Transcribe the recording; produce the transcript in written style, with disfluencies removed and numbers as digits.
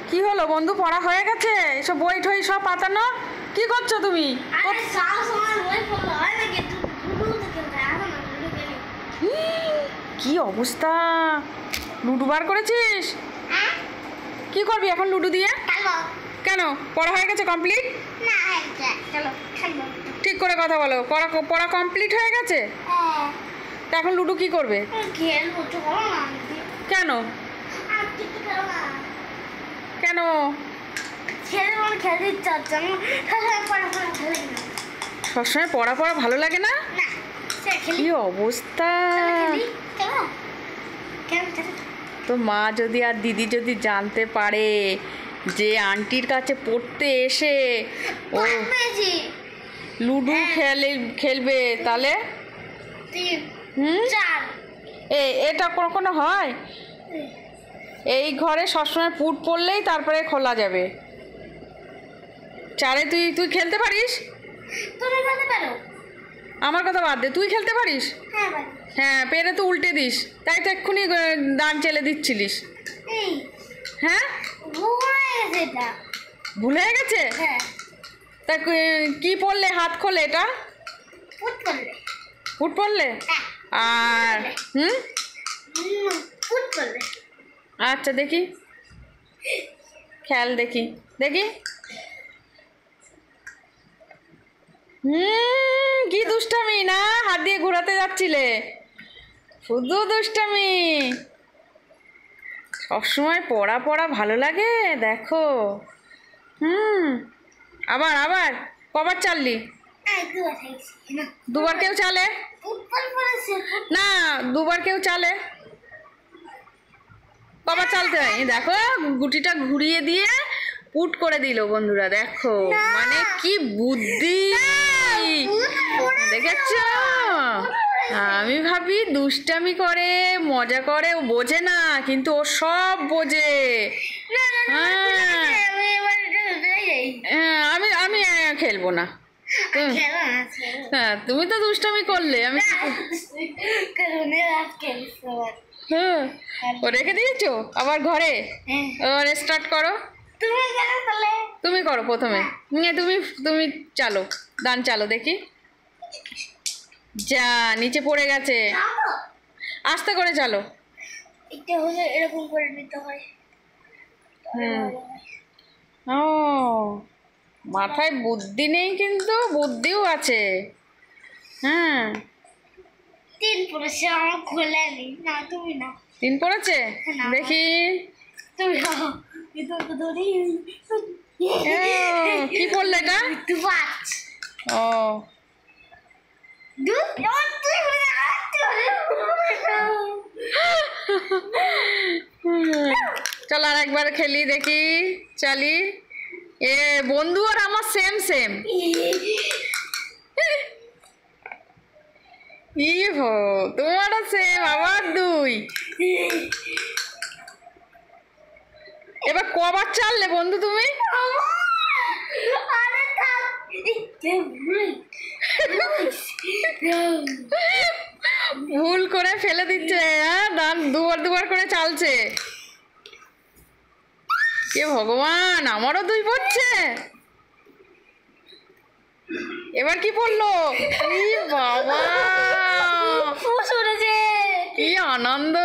কি হলো বন্ধু, পড়া হয়ে গেছে? এসব বই ঠই সব পাতানো, কি করছো তুমি? কি অবস্থা, লুডো বার করেছিস? কি করবি এখন লুডো দিয়ে? কেন, পড়া হয়ে গেছে কমপ্লিট? ঠিক করে কথা বলো, পড়া কমপ্লিট হয়ে গেছে? তা এখন লুডো কি করবে? কেন কেন? সবসময় পড়া ভালো লাগে না? কি অবস্থা! তো মা যদি আর দিদি যদি জানতে পারে যে আন্টির কাছে পড়তে এসে ও লুডো খেলবে, তাহলে এটা কখনো হয়? এই ঘরে সবসময় পুট পড়লেই তারপরে খোলা যাবে। চারে তুই খেলতে পারিস? আমার কথা বাদ দে, তুই খেলতে পারিস? হ্যাঁ, পেরে তো উল্টে দিস, তাই তো এক্ষুনি দান চেলে দিচ্ছিলিস। হ্যাঁ, ভুল হয়ে গেছে? তা কি পড়লে হাত খোলে? এটা ফুট পড়লে। আর আচ্ছা, দেখি খেল, দেখি দেখি। কি দুষ্টামি না, হাত দিয়ে ঘোরাতে যাচ্ছিলে, শুধু দুষ্টামি। সবসময় পড়া ভালো লাগে, দেখো। আবার আবার কবার চাললি? দুবার কেউ চালে না, দুবার কেউ চালে, কবার চালতে হয়? দেখো, গুটিটা ঘুরিয়ে দিয়ে পুট করে দিল বন্ধুরা, দেখো মানে কি বুদ্ধি দেখেছ? আমি ভাবি দুষ্টামি করে, মজা করে, ও বোঝে না, কিন্তু ও সব বোঝে। আমি আমি খেলবো না। হ্যাঁ, তুমি তো দুষ্টামি করলে, আমি ও রেখে দিয়েছো আবার ঘরে? এবার স্টার্ট করো, তুমি করো প্রথমে। তুমি চালো, দান চালো দেখি। যা, নিচে পড়ে গেছে, আস্তে করে চালো। এটা হলে এরকম করে নিতে হয়। ও, মাথায় বুদ্ধি নেই কিন্তু বুদ্ধিও আছে। হ্যাঁ, 3 পড়েছে, আমার খোলেনি। না, তুমি না। 3 পড়েছে, দেখি। তুমি কি পড়লে এটা? 5। ও, চল আর একবার খেলি দেখি, চালি। বন্ধু আর আমার সেম সেম। তোমারও সেম, আবার 2। এবার কবার চাললে বন্ধু তুমি? ভুল করে ফেলে দিচ্ছে। হ্যাঁ, দান দুবার করে চালছে। কে ভগবান, আমারও 2 পড়ছে। এবার কি পড়লো? বাবা, কি আনন্দ!